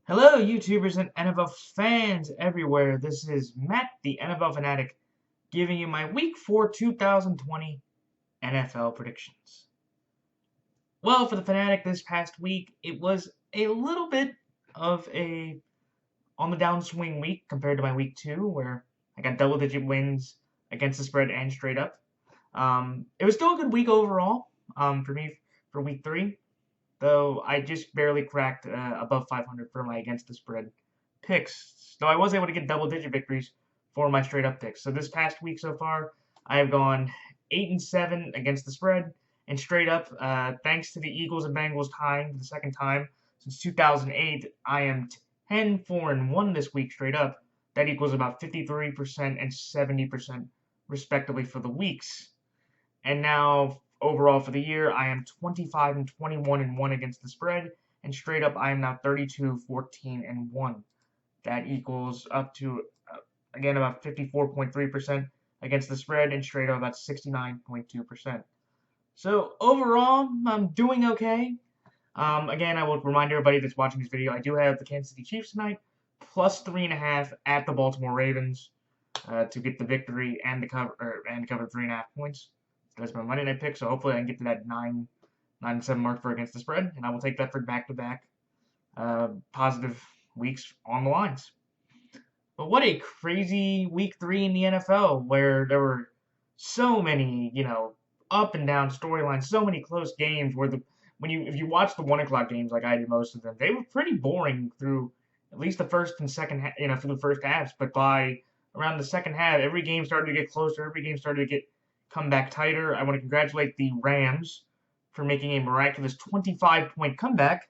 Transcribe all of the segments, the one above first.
Hello, YouTubers and NFL fans everywhere. This is Matt, the NFL Fanatic, giving you my Week 4 2020 NFL predictions. Well, for the Fanatic this past week, it was a little bit of a on the downswing week compared to my Week 2, where I got double-digit wins against the spread and straight up. It was still a good week overall for me for Week 3. Though I just barely cracked above 500 for my against the spread picks. Though I was able to get double-digit victories for my straight-up picks. So this past week so far, I have gone 8-7 against the spread and straight up. Thanks to the Eagles and Bengals tying for the second time since 2008, I am 10-4-1 this week straight up. That equals about 53% and 70% respectively for the weeks. And now overall for the year, I am 25-21-1 against the spread, and straight up I am now 32-14-1. That equals up to again about 54.3% against the spread, and straight up about 69.2%. So overall, I'm doing okay. Again, I will remind everybody that's watching this video, I do have the Kansas City Chiefs tonight, plus 3.5 at the Baltimore Ravens to get the victory and the cover 3.5 points. That's my Monday night pick, so hopefully I can get to that 9-7 mark for against the spread, and I will take that for back-to-back positive weeks on the lines. But what a crazy week 3 in the NFL, where there were so many, up and down storylines, so many close games. Where if you watch the 1 o'clock games like I did most of them, they were pretty boring through at least the first and second, for the first halves. But by around the second half, every game started to get closer. Every game started to get come back tighter. I want to congratulate the Rams for making a miraculous 25-point comeback,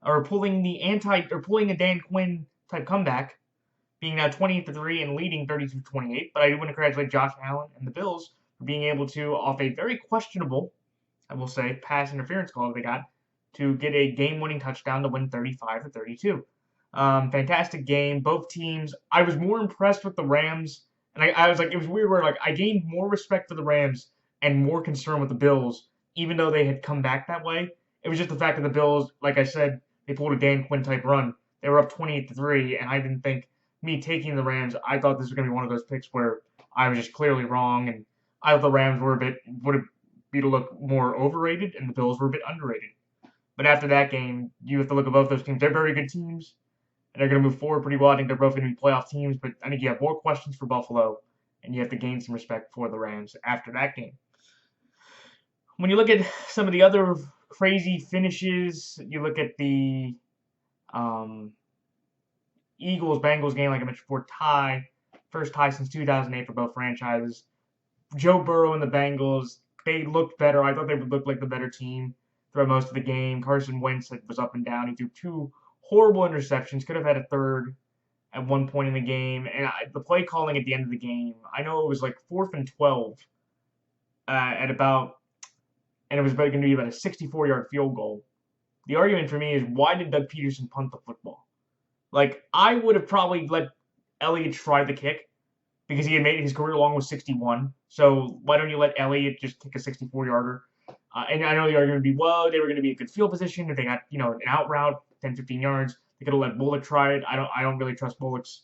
or pulling a Dan Quinn type comeback, being now 20-3 and leading 32-28. But I do want to congratulate Josh Allen and the Bills for being able to, off a very questionable, I will say, pass interference call they got, to get a game-winning touchdown to win 35-32. Fantastic game. Both teams. I was more impressed with the Rams. And I was like, it was weird where I gained more respect for the Rams and more concern with the Bills, even though they had come back that way. It was just the fact that the Bills, like I said, they pulled a Dan Quinn type run. They were up 28-3, and I didn't think me taking the Rams. I thought this was going to be one of those picks where I was just clearly wrong, and I thought the Rams would be to look more overrated, and the Bills were a bit underrated. But after that game, you have to look at both those teams. They're very good teams. And they're going to move forward pretty well. I think they're both going to be playoff teams, but I think you have more questions for Buffalo, and you have to gain some respect for the Rams after that game. When you look at some of the other crazy finishes, you look at the Eagles-Bengals game, like I mentioned before, first tie since 2008 for both franchises. Joe Burrow and the Bengals, they looked better. I thought they would look like the better team throughout most of the game. Carson Wentz was up and down. He threw two horrible interceptions. Could have had a third at one point in the game. And the play calling at the end of the game, I know it was like 4th and 12 and it was going to be about a 64-yard field goal. The argument for me is, why did Doug Peterson punt the football? Like, I would have probably let Elliott try the kick because he had made his career long with 61. So why don't you let Elliott just kick a 64-yarder? And I know the argument would be, well, they were going to be in good field position if they got, an out route, 10, 15 yards. They could have let Bullock try it. I don't really trust Bullock's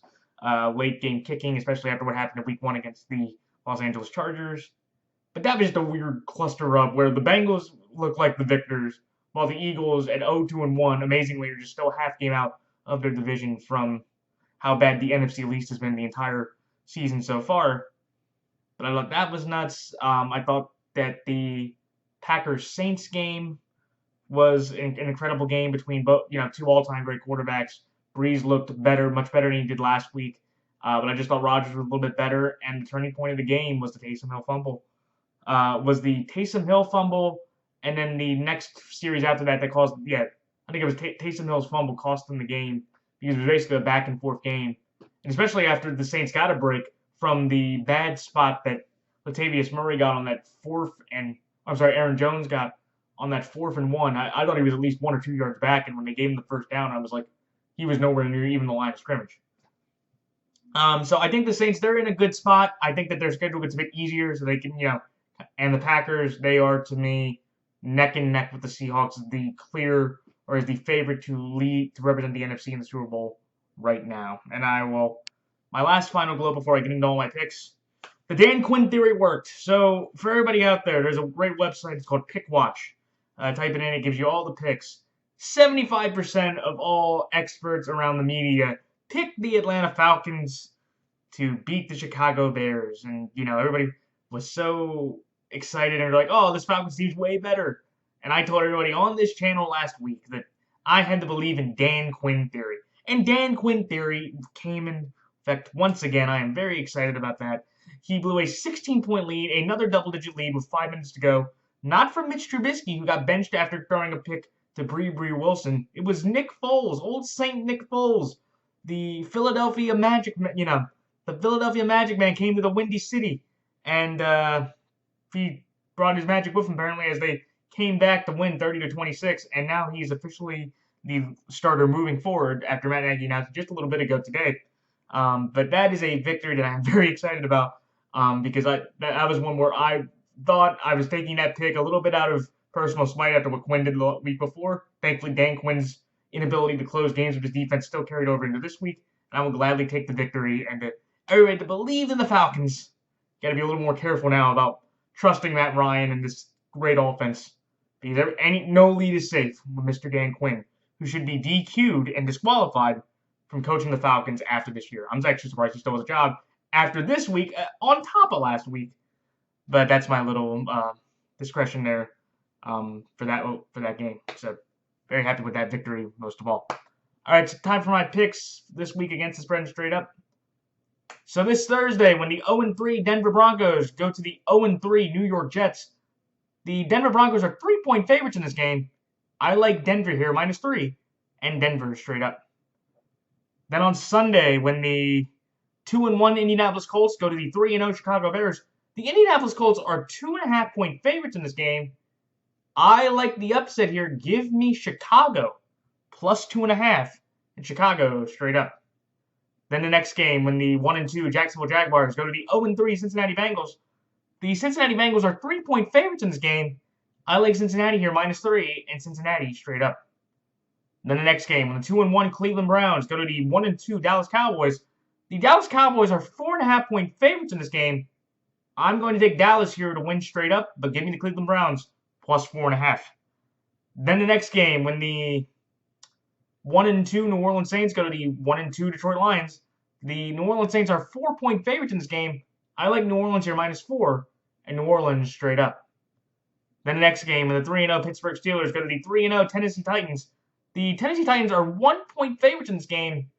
late game kicking, especially after what happened in Week 1 against the Los Angeles Chargers. But that was just a weird cluster up where the Bengals look like the victors, while the Eagles at 0-2-1, amazingly, are just still a half game out of their division from how bad the NFC East has been the entire season so far. But I thought that was nuts. I thought that the Packers-Saints game was an incredible game between both, two all-time great quarterbacks. Breeze looked better, much better than he did last week. But I just thought Rodgers was a little bit better. And the turning point of the game was the Taysom Hill fumble. And then the next series after that caused, I think it was Taysom Hill's fumble cost them the game because it was basically a back-and-forth game. And especially after the Saints got a break from the bad spot that Latavius Murray got on that Aaron Jones got on that 4th and 1. I thought he was at least 1 or 2 yards back, and when they gave him the first down, I was like, he was nowhere near even the line of scrimmage. So I think the Saints, they're in a good spot. I think that their schedule gets a bit easier, so they can, and the Packers, they are, to me, neck and neck with the Seahawks, the clear or is the favorite to represent the NFC in the Super Bowl right now. And my last final glow before I get into all my picks. The Dan Quinn theory worked. So for everybody out there, there's a great website. It's called Pick Watch. Type it in, it gives you all the picks. 75% of all experts around the media picked the Atlanta Falcons to beat the Chicago Bears. And, everybody was so excited and they're like, oh, this Falcons team's way better. And I told everybody on this channel last week that I had to believe in Dan Quinn theory. And Dan Quinn theory came in effect once again. I am very excited about that. He blew a 16-point lead, another double-digit lead with 5 minutes to go. Not from Mitch Trubisky, who got benched after throwing a pick to Bree Wilson. It was Nick Foles, old Saint Nick Foles. The Philadelphia Magic, the Philadelphia Magic man came to the Windy City. And he brought his magic with him, apparently, as they came back to win 30-26. And now he's officially the starter moving forward after Matt Nagy announced just a little bit ago today. But that is a victory that I'm very excited about because that was one where I thought I was taking that pick a little bit out of personal spite after what Quinn did the week before. Thankfully, Dan Quinn's inability to close games with his defense still carried over into this week, and I will gladly take the victory. And everybody to believe in the Falcons. Got to be a little more careful now about trusting Matt Ryan and this great offense because no lead is safe with Mr. Dan Quinn, who should be DQ'd and disqualified from coaching the Falcons after this year. I'm actually surprised he still has a job after this week, on top of last week. But that's my little discretion there for that game. So very happy with that victory most of all. All right, so time for my picks this week against the spread and straight up. So this Thursday, when the 0-3 Denver Broncos go to the 0-3 New York Jets, the Denver Broncos are 3-point favorites in this game. I like Denver here, -3, and Denver straight up. Then on Sunday, when the 2-1 Indianapolis Colts go to the 3-0 Chicago Bears, the Indianapolis Colts are 2.5-point favorites in this game. I like the upset here. Give me Chicago +2.5 and Chicago straight up. Then the next game, when the 1-2 Jacksonville Jaguars go to the 0-3 Cincinnati Bengals, the Cincinnati Bengals are 3-point favorites in this game. I like Cincinnati here -3 and Cincinnati straight up. Then the next game, when the 2-1 Cleveland Browns go to the 1-2 Dallas Cowboys, the Dallas Cowboys are 4.5-point favorites in this game. I'm going to take Dallas here to win straight up, but give me the Cleveland Browns +4.5. Then the next game, when the 1-2 New Orleans Saints go to the 1-2 Detroit Lions, the New Orleans Saints are 4-point favorites in this game. I like New Orleans here -4 and New Orleans straight up. Then the next game, when the 3-0 Pittsburgh Steelers go to the 3-0 Tennessee Titans, the Tennessee Titans are 1-point favorites in this game.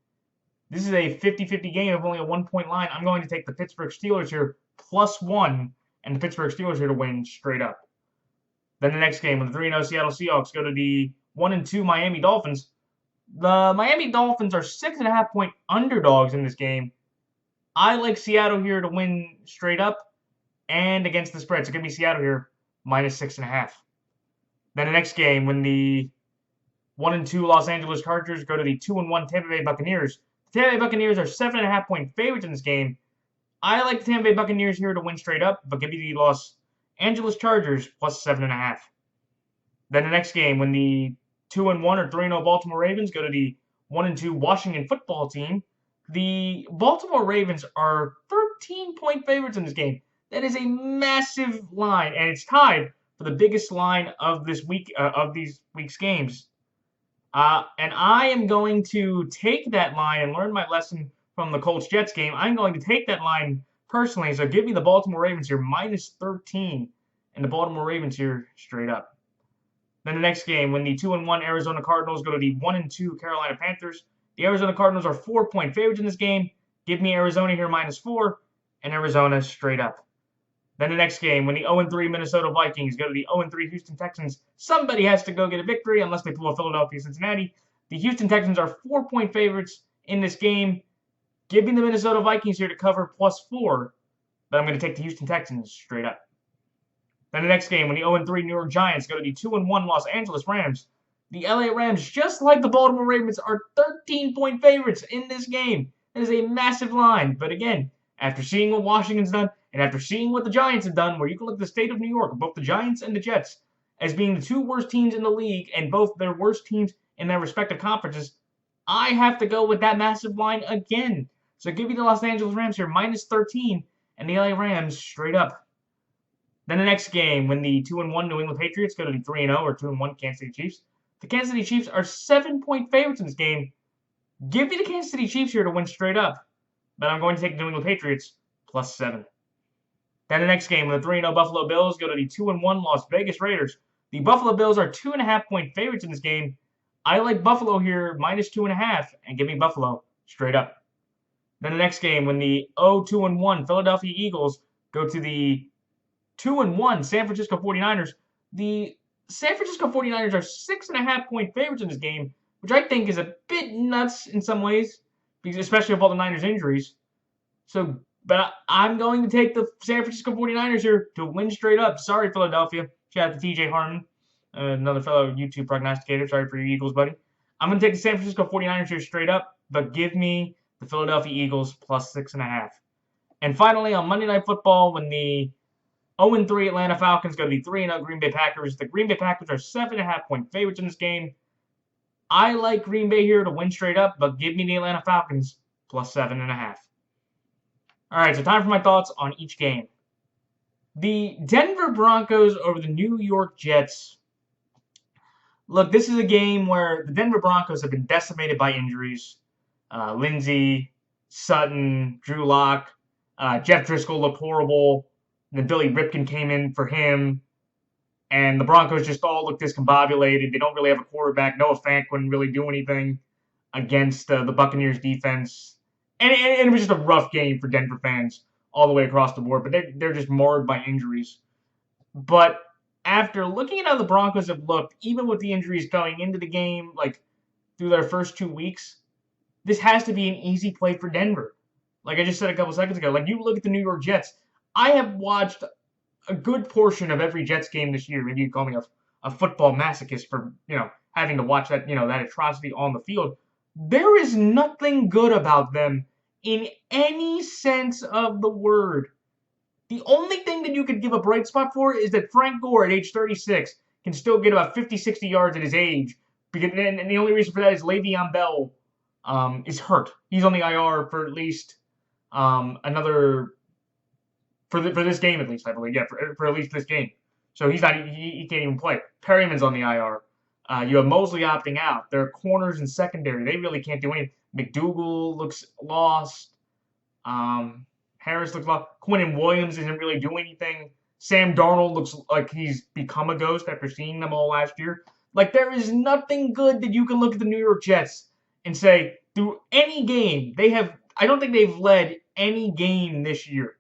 This is a 50-50 game of only a 1-point line. I'm going to take the Pittsburgh Steelers here +1 and the Pittsburgh Steelers here to win straight up. Then the next game, when the 3-0 Seattle Seahawks go to the 1-2 Miami Dolphins, the Miami Dolphins are 6.5-point underdogs in this game. I like Seattle here to win straight up and against the spread. So give me Seattle here -6.5. Then the next game, when the 1-2 Los Angeles Chargers go to the 2-1 Tampa Bay Buccaneers. The Tampa Bay Buccaneers are 7.5-point favorites in this game. I like the Tampa Bay Buccaneers here to win straight up, but give me the Los Angeles Chargers +7.5. Then the next game, when the 2-1 or 3-0 Baltimore Ravens go to the 1-2 Washington Football Team, the Baltimore Ravens are 13-point favorites in this game. That is a massive line, and it's tied for the biggest line of this week of these week's games. And I am going to take that line and learn my lesson from the Colts-Jets game. I'm going to take that line personally, so give me the Baltimore Ravens here -13 and the Baltimore Ravens here straight up. Then the next game, when the 2-1 Arizona Cardinals go to the 1-2 Carolina Panthers, the Arizona Cardinals are 4-point favorites in this game. Give me Arizona here -4 and Arizona straight up. Then the next game, when the 0-3 Minnesota Vikings go to the 0-3 Houston Texans, somebody has to go get a victory unless they pull a Philadelphia Cincinnati. The Houston Texans are 4-point favorites in this game. Give me the Minnesota Vikings here to cover +4, but I'm going to take the Houston Texans straight up. Then the next game, when the 0-3 New York Giants go to the 2-1 Los Angeles Rams, the LA Rams, just like the Baltimore Ravens, are 13-point favorites in this game. That is a massive line, but again, after seeing what Washington's done, and after seeing what the Giants have done, where you can look at the state of New York, both the Giants and the Jets, as being the two worst teams in the league and both their worst teams in their respective conferences, I have to go with that massive line again. So give me the Los Angeles Rams here, minus 13, and the LA Rams straight up. Then the next game, when the 2-1 New England Patriots go to the 3-0 or 2-1 Kansas City Chiefs, the Kansas City Chiefs are 7-point favorites in this game. Give me the Kansas City Chiefs here to win straight up, but I'm going to take the New England Patriots plus 7. Then the next game, when the 3-0 Buffalo Bills go to the 2-1 Las Vegas Raiders, the Buffalo Bills are 2.5-point favorites in this game. I like Buffalo here, minus 2.5, and give me Buffalo straight up. Then the next game, when the 0-2-1 Philadelphia Eagles go to the 2-1 San Francisco 49ers, the San Francisco 49ers are 6.5-point favorites in this game, which I think is a bit nuts in some ways, because especially with all the Niners injuries. So, but I'm going to take the San Francisco 49ers here to win straight up. Sorry, Philadelphia. Shout out to TJ Harmon, another fellow YouTube prognosticator. Sorry for your Eagles, buddy. I'm going to take the San Francisco 49ers here straight up, but give me the Philadelphia Eagles plus 6.5. And finally, on Monday Night Football, when the 0-3 Atlanta Falcons go to the 3-0 Green Bay Packers, the Green Bay Packers are 7.5-point favorites in this game. I like Green Bay here to win straight up, but give me the Atlanta Falcons plus 7.5. All right, so time for my thoughts on each game. The Denver Broncos over the New York Jets. Look, this is a game where the Denver Broncos have been decimated by injuries. Lindsey, Sutton, Drew Lock, Jeff Driscoll looked horrible. And then Billy Ripken came in for him. And the Broncos just all look discombobulated. They don't really have a quarterback. Noah Fant couldn't really do anything against the Buccaneers defense. And it was just a rough game for Denver fans all the way across the board. But they're just marred by injuries. But after looking at how the Broncos have looked, even with the injuries going into the game, like through their first 2 weeks, this has to be an easy play for Denver. Like I just said a couple seconds ago, like you look at the New York Jets. I have watched a good portion of every Jets game this year. Maybe you call me a football masochist for, having to watch that, that atrocity on the field. There is nothing good about them in any sense of the word. The only thing that you could give a bright spot for is that Frank Gore at age 36 can still get about 50, 60 yards at his age. And the only reason for that is Le'Veon Bell is hurt. He's on the IR for at least another... For this game, at least, I believe. Yeah, for at least this game. So he's not. He can't even play. Perryman's on the IR. You have Mosley opting out. Their corners and secondary, they really can't do anything. McDougal looks lost. Harris looks lost. Quinnen Williams isn't really doing anything. Sam Darnold looks like he's become a ghost after seeing them all last year. Like, there is nothing good that you can look at the New York Jets and say, through any game, I don't think they've led any game this year.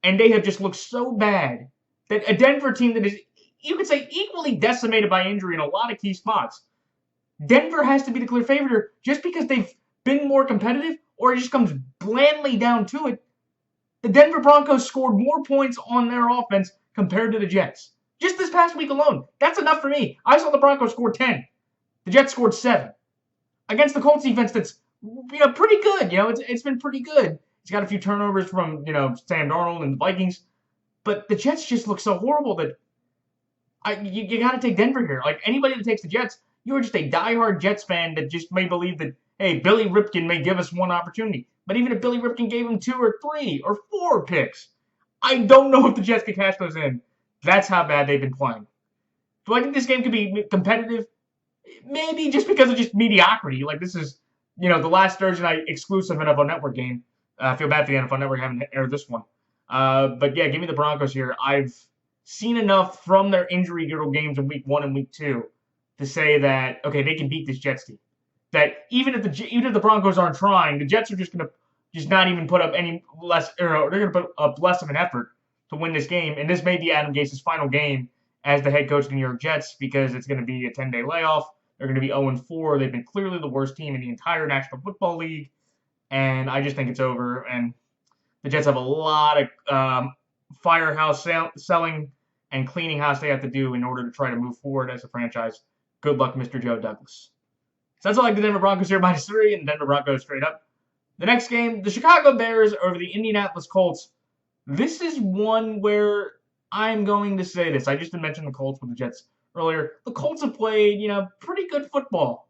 And they have just looked so bad that a Denver team that is, you could say, equally decimated by injury in a lot of key spots. Denver has to be the clear favorite here just because they've been more competitive, or it just comes blandly down to it. The Denver Broncos scored more points on their offense compared to the Jets. Just this past week alone. That's enough for me. I saw the Broncos score 10. The Jets scored 7. Against the Colts defense that's pretty good. It's been pretty good. He's got a few turnovers from, Sam Darnold and the Vikings. But the Jets just look so horrible that you got to take Denver here. Like, anybody that takes the Jets, you're just a diehard Jets fan that just may believe that, hey, Billy Ripken may give us one opportunity. But even if Billy Ripken gave him 2 or 3 or 4 picks, I don't know if the Jets could cash those in. That's how bad they've been playing. Do I think this game could be competitive? Maybe just because of just mediocrity. Like, this is, the last Thursday night exclusive NFL Network game. I feel bad for the NFL Network having to air this one. But yeah, give me the Broncos here. I've seen enough from their injury-riddled games in week 1 and week 2 to say that, okay, they can beat this Jets team. That even if the Broncos aren't trying, the Jets are just going to not even put up any less, or they're going to put up less of an effort to win this game. And this may be Adam Gase's final game as the head coach of the New York Jets because it's going to be a 10-day layoff. They're going to be 0-4. They've been clearly the worst team in the entire National Football League. And I just think it's over. And the Jets have a lot of firehouse selling and cleaning house they have to do in order to try to move forward as a franchise. Good luck, Mr. Joe Douglas. So that's all I like the Denver Broncos here, -3, and the Denver Broncos straight up. The next game, the Chicago Bears over the Indianapolis Colts. This is one where I'm going to say this. I just mentioned the Colts with the Jets earlier, the Colts have played, pretty good football,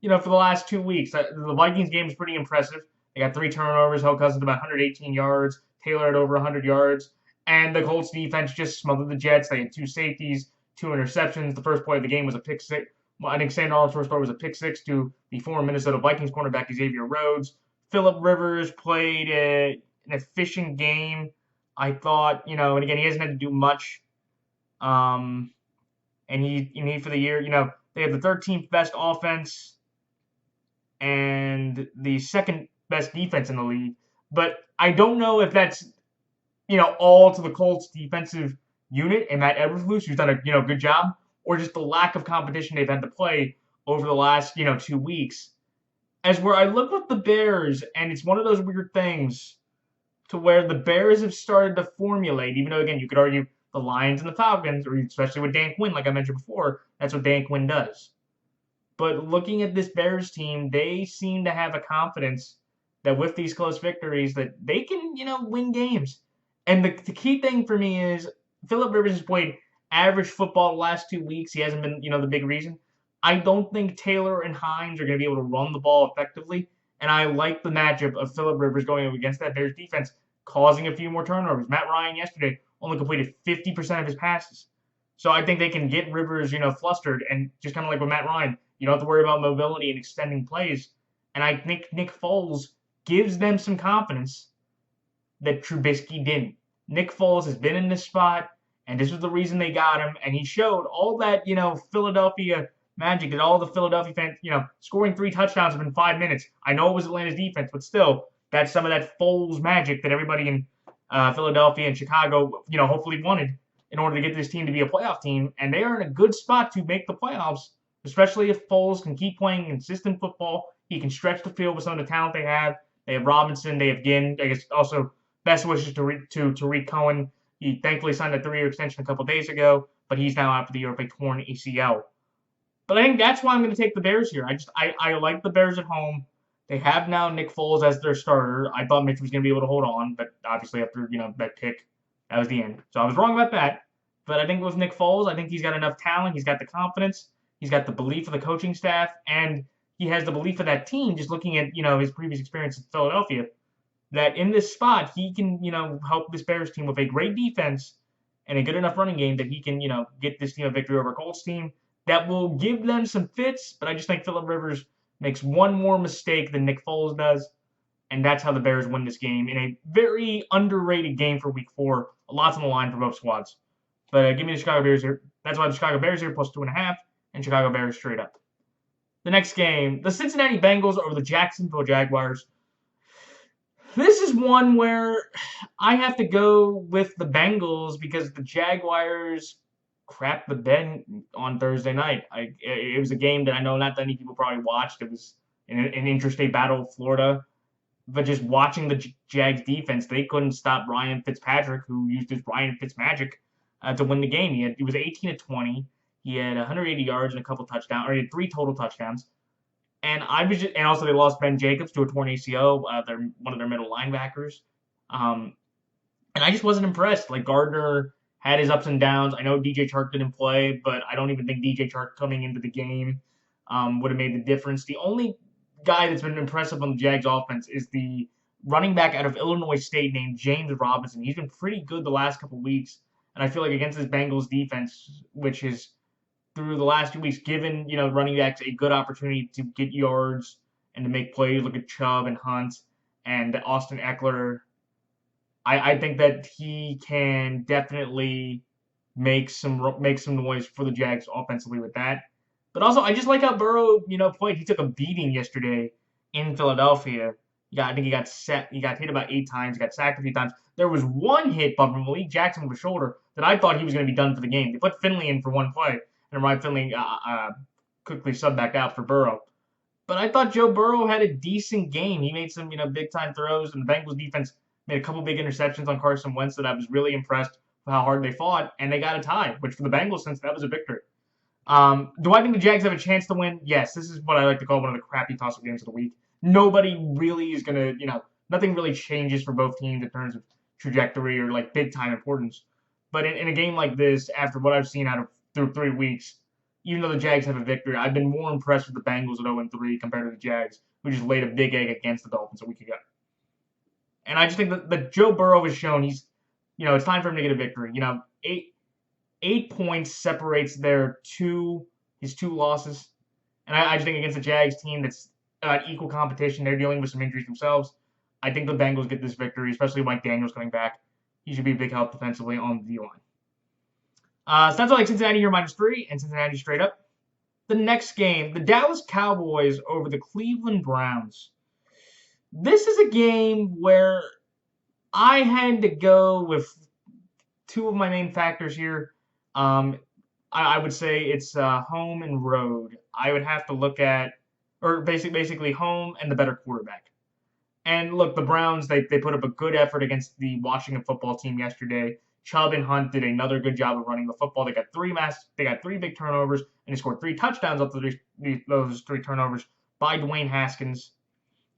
for the last 2 weeks. The Vikings game is pretty impressive. They got 3 turnovers, held Cousins about 118 yards, Taylor had over 100 yards, and the Colts defense just smothered the Jets. They had 2 safeties, 2 interceptions. The first play of the game was a pick six. Well, I think Sam Darnold's first play was a pick six to the former Minnesota Vikings cornerback Xavier Rhodes. Phillip Rivers played an efficient game. I thought, and again, he hasn't had to do much. And he for the year, they have the 13th best offense and the second best defense in the league. But I don't know if that's, all to the Colts defensive unit and Matt Eberflus, who's done a, good job, or just the lack of competition they've had to play over the last, 2 weeks. As where I look with the Bears, and it's one of those weird things to where the Bears have started to formulate, even though, again, you could argue the Lions and the Falcons, or especially with Dan Quinn, like I mentioned before, that's what Dan Quinn does. But looking at this Bears team, they seem to have a confidence that with these close victories that they can, win games. And the key thing for me is Phillip Rivers has played average football the last 2 weeks. He hasn't been, the big reason. I don't think Taylor and Hines are going to be able to run the ball effectively. And I like the matchup of Phillip Rivers going up against that Bears defense, causing a few more turnovers. Matt Ryan yesterday only completed 50% of his passes. So I think they can get Rivers, flustered, and just kind of like with Matt Ryan, you don't have to worry about mobility and extending plays. And I think Nick Foles gives them some confidence that Trubisky didn't. Nick Foles has been in this spot, and this was the reason they got him, and he showed all that, Philadelphia magic, that all the Philadelphia fans, scoring 3 touchdowns within 5 minutes. I know it was Atlanta's defense, but still, that's some of that Foles magic that everybody in Philadelphia and Chicago, hopefully wanted in order to get this team to be a playoff team, and they are in a good spot to make the playoffs, especially if Foles can keep playing consistent football. He can stretch the field with some of the talent they have. They have Robinson, they have Ginn. I guess also best wishes to Tariq Cohen. He thankfully signed a 3-year extension a couple days ago, but he's now out for the year with a torn ACL. But I think that's why I'm going to take the Bears here. I like the Bears at home. They have now Nick Foles as their starter. I thought Mitch was going to be able to hold on, but obviously after, that pick, that was the end. So I was wrong about that. But I think with Nick Foles, I think he's got enough talent. He's got the confidence. He's got the belief of the coaching staff. And he has the belief of that team, just looking at, his previous experience in Philadelphia, that in this spot, he can, help this Bears team with a great defense and a good enough running game that he can, get this team a victory over a Colts team that will give them some fits. But I just think Phillip Rivers makes one more mistake than Nick Foles does, and that's how the Bears win this game in a very underrated game for Week 4. Lots on the line for both squads. But give me the Chicago Bears here. That's why the Chicago Bears here plus 2.5, and Chicago Bears straight up. The next game, the Cincinnati Bengals over the Jacksonville Jaguars. This is one where I have to go with the Bengals because the Jaguars crapped the bed on Thursday night. It was a game that I know not that many people probably watched. It was an interstate battle of Florida. But just watching the Jags defense, they couldn't stop Ryan Fitzpatrick, who used his Ryan Fitzmagic to win the game. He was 18-20. He had 180 yards and a couple touchdowns, or he had 3 total touchdowns. And also they lost Ben Jacobs to a torn ACL, one of their middle linebackers. And I just wasn't impressed. Like Gardner had his ups and downs. I know DJ Chark didn't play, but I don't even think DJ Chark coming into the game would have made the difference. The only guy that's been impressive on the Jags offense is the running back out of Illinois State named James Robinson. He's been pretty good the last couple weeks, and I feel like against this Bengals defense, which is through the last 2 weeks given running backs a good opportunity to get yards and to make plays. Look at Chubb and Hunt and Austin Eckler. I think that he can definitely make some noise for the Jags offensively with that. But also, I just like how Burrow, played. He took a beating yesterday in Philadelphia. I think he got hit about 8 times. He got sacked a few times. There was one hit from Malik Jackson with a shoulder that I thought he was going to be done for the game. They put Finley in for one play, and Ryan Finley quickly subbed back out for Burrow. But I thought Joe Burrow had a decent game. He made some, big-time throws, and the Bengals defense made a couple big interceptions on Carson Wentz that I was really impressed with how hard they fought, and they got a tie, which for the Bengals, since that was a victory. Do I think the Jags have a chance to win? Yes, this is what I like to call one of the crappy toss-up games of the week. Nobody really is going to, nothing really changes for both teams in terms of trajectory or, big-time importance. But in a game like this, after what I've seen out of through 3 weeks, even though the Jags have a victory, I've been more impressed with the Bengals at 0-3 compared to the Jags, who just laid a big egg against the Dolphins a week ago. And I just think that Joe Burrow has shown it's time for him to get a victory. 8 points separates his two losses. And I just think against the Jags team that's equal competition, they're dealing with some injuries themselves. I think the Bengals get this victory, especially Mike Daniels coming back. He should be a big help defensively on the D-line. So that's all like Cincinnati here -3 and Cincinnati straight up. The next game, the Dallas Cowboys over the Cleveland Browns. This is a game where I had to go with two of my main factors here. I would say it's home and road. I would have to look at, or basically home and the better quarterback. And look, the Browns, they put up a good effort against the Washington football team yesterday. Chubb and Hunt did another good job of running the football. They got three big turnovers, and they scored 3 touchdowns off those 3 turnovers by Dwayne Haskins.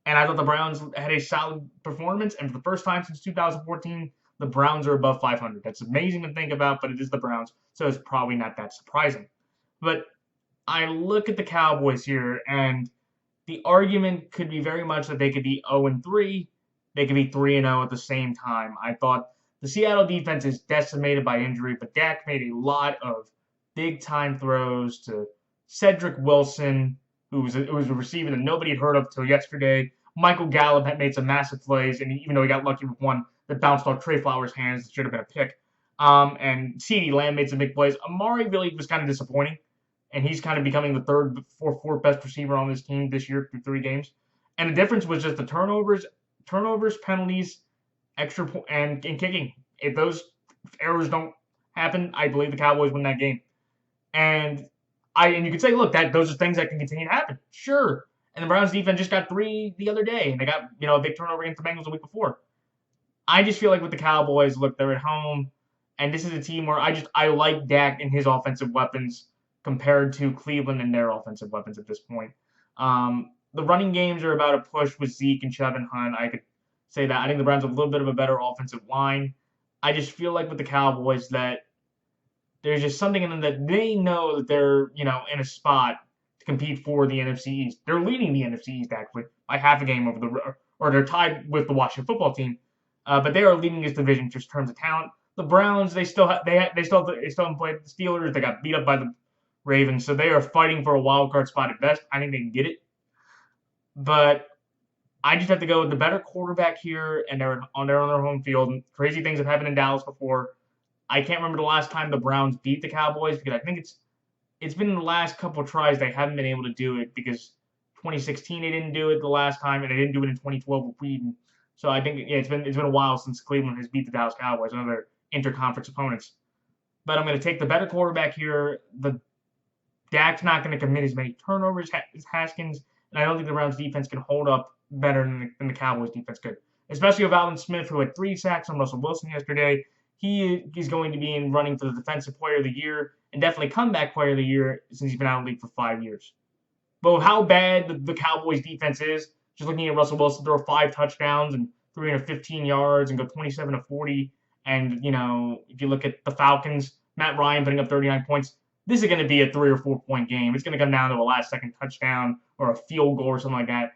And I thought the Browns had a solid performance, and for the first time since 2014, the Browns are above 500. That's amazing to think about, but it is the Browns, so it's probably not that surprising. But I look at the Cowboys here, and the argument could be very much that they could be 0-3, they could be 3-0 at the same time. I thought the Seattle defense is decimated by injury, but Dak made a lot of big-time throws to Cedric Wilson, who was a receiver that nobody had heard of until yesterday. Michael Gallup had made some massive plays, and even though he got lucky with one that bounced off Trey Flowers' hands, that should have been a pick. And CeeDee Lamb made some big plays. Amari really was kind of disappointing, and he's kind of becoming the third or fourth best receiver on this team this year through 3 games. And the difference was just the turnovers, penalties, and kicking. If those errors don't happen, I believe the Cowboys win that game. And you could say, look, those are things that can continue to happen. Sure. And the Browns defense just got 3 the other day, and they got a big turnover against the Bengals the week before. I just feel like with the Cowboys, look, they're at home, and this is a team where I like Dak and his offensive weapons compared to Cleveland and their offensive weapons at this point. The running games are about a push with Zeke and Chubb and Hunt. I could say that. I think the Browns have a little bit of a better offensive line. I just feel like with the Cowboys that there's just something in them that they know that they're, in a spot to compete for the NFC East. They're leading the NFC East, actually, by half a game or they're tied with the Washington football team. But they are leading this division just in terms of talent. The Browns, they still haven't played the Steelers. They got beat up by the Ravens, so they are fighting for a wild card spot at best. I think they can get it, but I just have to go with the better quarterback here, and they're on their home field. And crazy things have happened in Dallas before. I can't remember the last time the Browns beat the Cowboys because I think it's been in the last couple of tries they haven't been able to do it because 2016 they didn't do it the last time, and they didn't do it in 2012 with Whedon. So I think it's been a while since Cleveland has beat the Dallas Cowboys, one of their interconference opponents. But I'm going to take the better quarterback here. The Dak's not going to commit as many turnovers as Haskins, and I don't think the Browns defense can hold up better than the Cowboys defense could. Especially with Alvin Smith, who had 3 sacks on Russell Wilson yesterday. He is going to be in running for the Defensive Player of the Year and definitely Comeback Player of the Year since he's been out of the league for 5 years. But with how bad the Cowboys defense is, just looking at Russell Wilson throw 5 touchdowns and 315 yards and go 27-40, and if you look at the Falcons, Matt Ryan putting up 39 points, this is going to be a 3 or 4 point game. It's going to come down to a last-second touchdown or a field goal or something like that.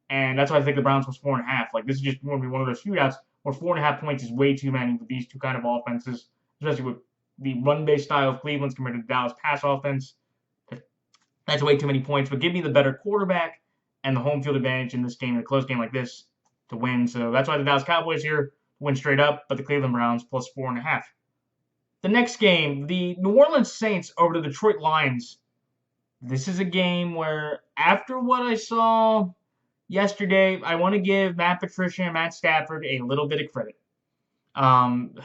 And that's why I think the Browns was 4.5. Like, this is just going to be one of those shootouts where 4.5 points is way too many with these two kind of offenses, especially with the run-based style of Cleveland's compared to the Dallas pass offense. That's way too many points. But give me the better quarterback and the home field advantage in this game, in a close game like this, to win. So that's why the Dallas Cowboys here win straight up, but the Cleveland Browns plus 4.5. The next game, the New Orleans Saints over the Detroit Lions. This is a game where, after what I saw yesterday, I want to give Matt Patricia and Matt Stafford a little bit of credit. That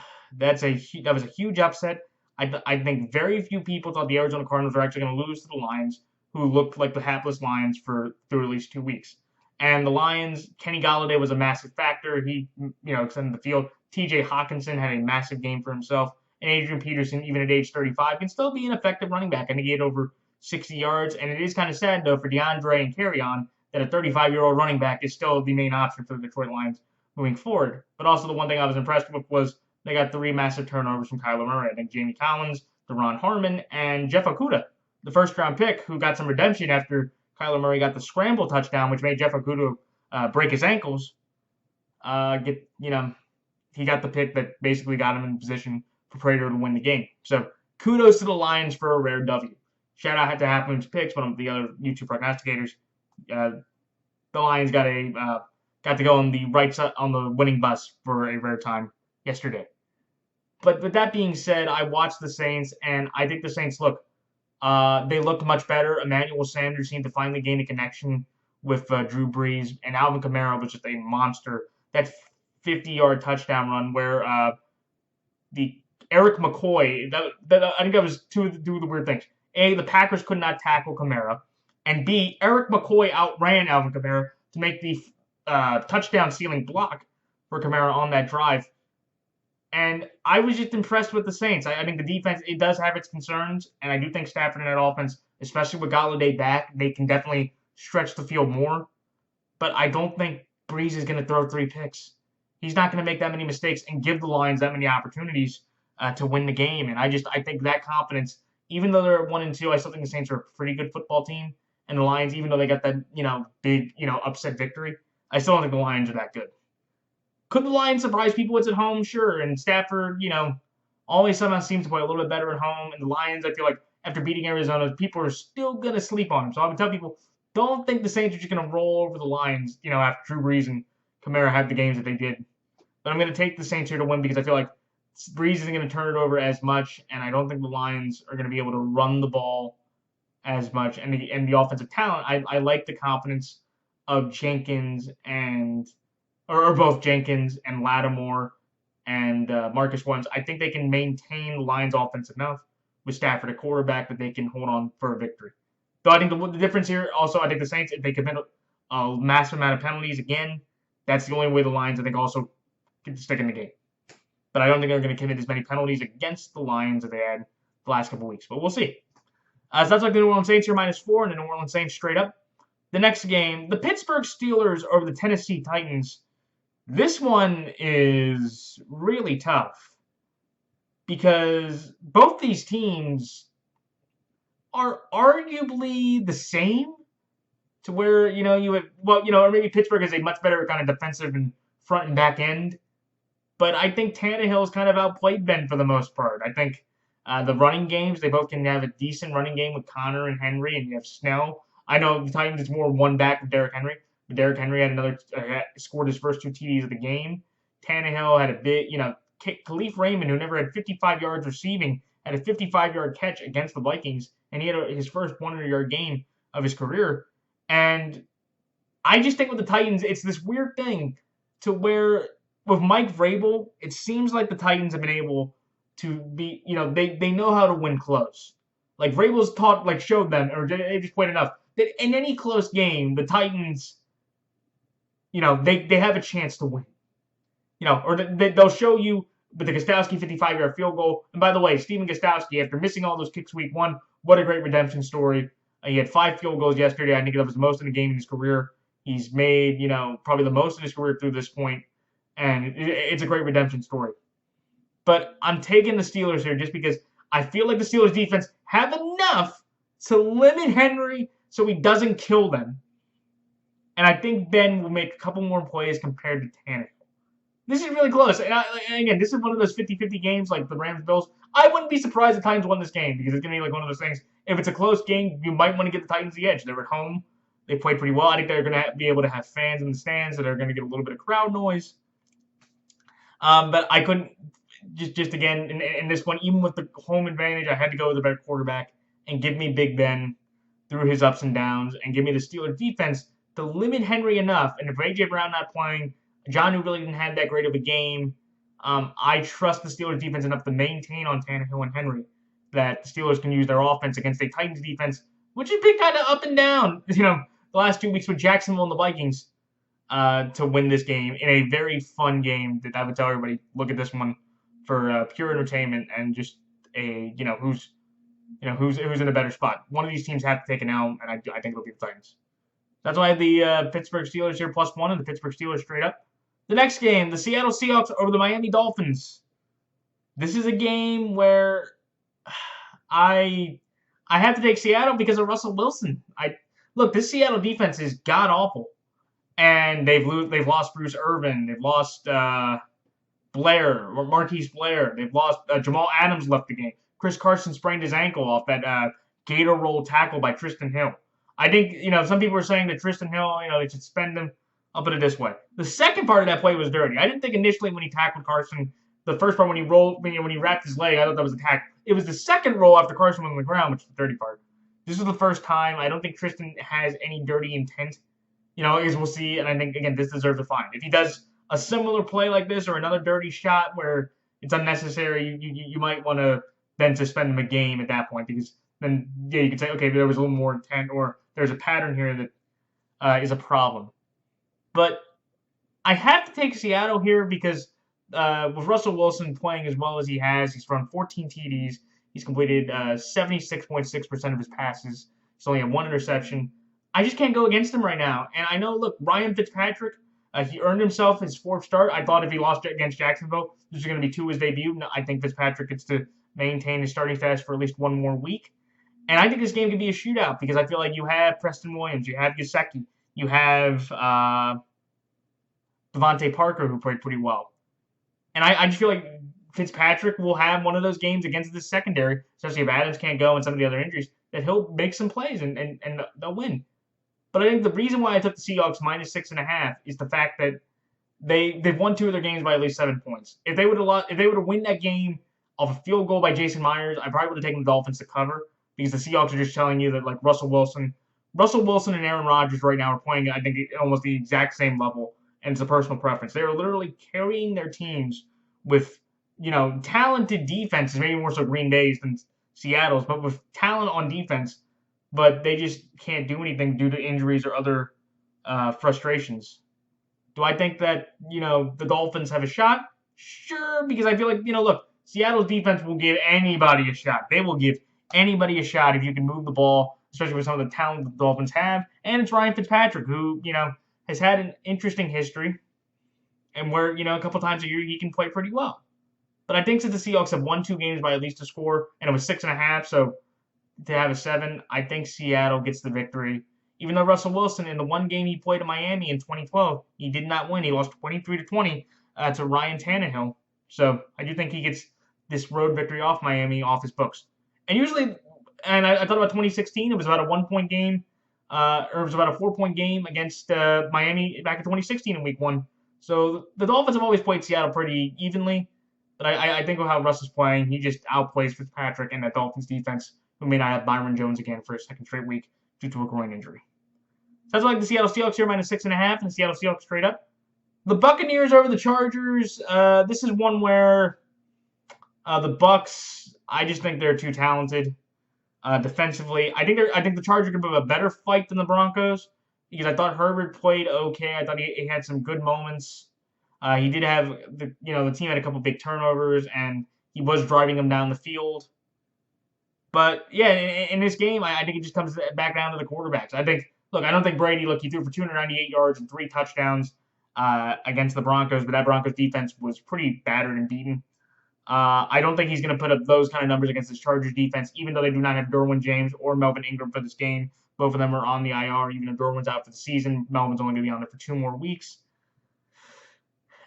was a huge upset. I think very few people thought the Arizona Cardinals were actually going to lose to the Lions, who looked like the hapless Lions through at least 2 weeks. And the Lions, Kenny Golladay was a massive factor. He, extended the field. T.J. Hawkinson had a massive game for himself. And Adrian Peterson, even at age 35, can still be an effective running back. I think he had over 60 yards. And it is kind of sad, though, for DeAndre and Kerryon that a 35-year-old running back is still the main option for the Detroit Lions moving forward. But also the one thing I was impressed with was they got 3 massive turnovers from Kyler Murray. I think Jamie Collins Deron Harmon, and Jeff Okudah, the first-round pick, who got some redemption after Kyler Murray got the scramble touchdown, which made Jeff Okudah break his ankles. He got the pick that basically got him in position for Prater to win the game. So kudos to the Lions for a rare W. Shout out to Half Moon's Picks, one of the other YouTube prognosticators. The Lions got to go on the right side on the winning bus for a rare time yesterday. But with that being said, I watched the Saints, and I think the Saints they looked much better. Emmanuel Sanders seemed to finally gain a connection with Drew Brees, and Alvin Kamara was just a monster. That 50-yard touchdown run where the Eric McCoy, I think that was two of the weird things. A, the Packers could not tackle Kamara, and B, Eric McCoy outran Alvin Kamara to make the touchdown sealing block for Kamara on that drive. And I was just impressed with the Saints. I think the defense, it does have its concerns, and I do think Stafford in that offense, especially with Golladay back, they can definitely stretch the field more. But I don't think Brees is going to throw 3 picks. He's not going to make that many mistakes and give the Lions that many opportunities to win the game. And I think that confidence, even though they're 1-2, I still think the Saints are a pretty good football team. And the Lions, even though they got that, big, upset victory, I still don't think the Lions are that good. Could the Lions surprise people? It's at home, sure. And Stafford, always somehow seems to play a little bit better at home. And the Lions, I feel like, after beating Arizona, people are still going to sleep on them. So I would tell people, don't think the Saints are just going to roll over the Lions, after Drew Brees and Kamara had the games that they did. But I'm going to take the Saints here to win because I feel like Brees isn't going to turn it over as much, and I don't think the Lions are going to be able to run the ball as much. And the offensive talent, I like the confidence of Jenkins or both Jenkins and Lattimore and Marcus Williams. I think they can maintain the Lions' offense enough with Stafford at quarterback that they can hold on for a victory. Though I think the difference here, also, I think the Saints, if they commit a massive amount of penalties again, that's the only way the Lions, I think, also get to stick in the game. But I don't think they're going to commit as many penalties against the Lions as they had the last couple weeks. But we'll see. So that's like the New Orleans Saints here, -4, and the New Orleans Saints straight up. The next game, the Pittsburgh Steelers over the Tennessee Titans. This one is really tough because both these teams are arguably the same to where, you have, or maybe Pittsburgh is a much better kind of defensive and front and back end. But I think Tannehill's kind of outplayed Ben for the most part. I think the running games, they both can have a decent running game with Connor and Henry, and you have Snell. I know the Titans is more one back with Derrick Henry. But Derrick Henry had scored his first 2 TDs of the game. Tannehill had a bit, Khalif Raymond, who never had 55 yards receiving, had a 55-yard catch against the Vikings, and he had his first 100-yard game of his career. And I just think with the Titans, it's this weird thing to where with Mike Vrabel, it seems like the Titans have been able to be, they know how to win close. Like Vrabel's showed them, or they just played enough, that in any close game, the Titans, they have a chance to win. Or they'll show you with the Gostowski 55-yard field goal. And by the way, Stephen Gostowski, after missing all those kicks week 1, what a great redemption story. He had 5 field goals yesterday. I think that was the most in a game in his career. He's made, probably the most in his career through this point. And it's a great redemption story. But I'm taking the Steelers here just because I feel like the Steelers defense have enough to limit Henry so he doesn't kill them. And I think Ben will make a couple more plays compared to Tannehill. This is really close. And again, this is one of those 50-50 games like the Rams-Bills. I wouldn't be surprised if the Titans won this game because it's going to be like one of those things. If it's a close game, you might want to give the Titans the edge. They're at home. They play pretty well. I think they're going to be able to have fans in the stands that are going to get a little bit of crowd noise. But I couldn't, just again, in this one, even with the home advantage, I had to go with the better quarterback and give me Big Ben through his ups and downs and give me the Steelers defense to limit Henry enough. And if A.J. Brown not playing, John, who really didn't have that great of a game, I trust the Steelers defense enough to maintain on Tannehill and Henry that the Steelers can use their offense against the Titans defense, which has been kind of up and down, the last 2 weeks with Jacksonville and the Vikings, to win this game in a very fun game that I would tell everybody, look at this one for pure entertainment and just who's in a better spot. One of these teams have to take an L, and I think it'll be the Titans. That's why I have the Pittsburgh Steelers here +1 and the Pittsburgh Steelers straight up. The next game, the Seattle Seahawks over the Miami Dolphins. This is a game where I have to take Seattle because of Russell Wilson. Look, this Seattle defense is god awful, and they've lost Bruce Irvin, they've lost Blair or Marquise Blair, they've lost Jamal Adams left the game. Chris Carson sprained his ankle off that gator roll tackle by Tristan Hill. I think some people are saying that Tristan Hill, they should suspend him. I'll put it this way: the second part of that play was dirty. I didn't think initially when he tackled Carson, the first part when he rolled, when he wrapped his leg, I thought that was a tackle. It was the second roll after Carson was on the ground, which is the dirty part. This is the first time. I don't think Tristan has any dirty intent. As we'll see, and I think again this deserves a fine. If he does a similar play like this or another dirty shot where it's unnecessary, you might want to then suspend him a game at that point, because then you could say, okay, there was a little more intent, or there's a pattern here that is a problem. But I have to take Seattle here because with Russell Wilson playing as well as he has, he's run 14 TDs. He's completed 76.6% of his passes. He's only had one interception. I just can't go against him right now. And I know, look, Ryan Fitzpatrick, he earned himself his fourth start. I thought if he lost against Jacksonville, this was going to be 2 his debut. No, I think Fitzpatrick gets to maintain his starting status for at least one more week. And I think this game could be a shootout because I feel like you have Preston Williams, you have Gesicki, you have Devontae Parker, who played pretty well. And I just feel like Fitzpatrick will have one of those games against this secondary, especially if Adams can't go and some of the other injuries, that he'll make some plays and they'll win. But I think the reason why I took the Seahawks minus 6.5 is the fact that they've won 2 of their games by at least 7 points. If they would have win that game off a field goal by Jason Myers, I probably would have taken the Dolphins to cover, because the Seahawks are just telling you that like Russell Wilson and Aaron Rodgers right now are playing, I think, at almost the exact same level, and it's a personal preference. They are literally carrying their teams with talented defenses, maybe more so Green Bay's than Seattle's, but with talent on defense. But they just can't do anything due to injuries or other frustrations. Do I think that, the Dolphins have a shot? Sure, because I feel like, look, Seattle's defense will give anybody a shot. They will give anybody a shot if you can move the ball, especially with some of the talent the Dolphins have. And it's Ryan Fitzpatrick, who, has had an interesting history, and where, a couple times a year he can play pretty well. But I think since the Seahawks have won 2 games by at least a score, and it was 6.5, so to have a 7, I think Seattle gets the victory. Even though Russell Wilson, in the one game he played in Miami in 2012, he did not win. He lost 23-20 to Ryan Tannehill. So I do think he gets this road victory off Miami off his books. And usually, and I thought about 2016, it was about a 1-point game, or it was about a 4-point game against Miami back in 2016 in Week 1. So the Dolphins have always played Seattle pretty evenly. But I think of how Russ is playing, he just outplays Fitzpatrick and that Dolphins defense, who may not have Byron Jones again for a second straight week due to a groin injury. So that's like the Seattle Seahawks here, minus 6.5, and the Seattle Seahawks straight up. The Buccaneers over the Chargers. This is one where the Bucs, I just think they're too talented defensively. I think the Chargers could put up a better fight than the Broncos, because I thought Herbert played okay. I thought he had some good moments. He did have the team had a couple big turnovers, and he was driving them down the field. But yeah, in this game, I think it just comes back down to the quarterbacks. I don't think Brady, he threw for 298 yards and 3 touchdowns against the Broncos, but that Broncos defense was pretty battered and beaten. I don't think he's going to put up those kind of numbers against this Chargers defense, even though they do not have Derwin James or Melvin Ingram for this game. Both of them are on the IR. Even if Derwin's out for the season, Melvin's only going to be on there for 2 more weeks.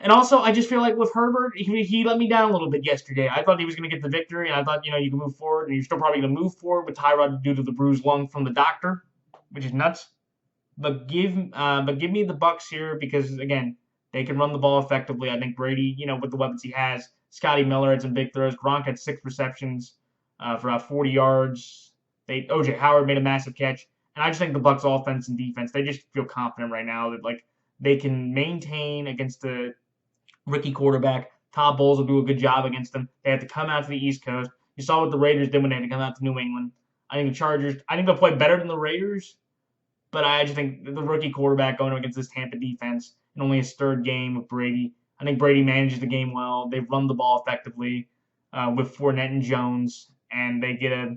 And also, I just feel like with Herbert, he let me down a little bit yesterday. I thought he was going to get the victory, and I thought, you can move forward, and you're still probably going to move forward with Tyrod due to the bruised lung from the doctor, which is nuts. But give me the Bucs here because, again, they can run the ball effectively. I think Brady, with the weapons he has, Scotty Miller had some big throws. Gronk had 6 receptions for about 40 yards. O.J. Howard made a massive catch. And I just think the Bucs offense and defense, they just feel confident right now that, they can maintain against the rookie quarterback. Todd Bowles will do a good job against them. They have to come out to the East Coast. You saw what the Raiders did when they had to come out to New England. I think the Chargers, they'll play better than the Raiders, but I just think the rookie quarterback going against this Tampa defense in only his 3rd game with Brady, I think Brady manages the game well. They've run the ball effectively with Fournette and Jones, and they get a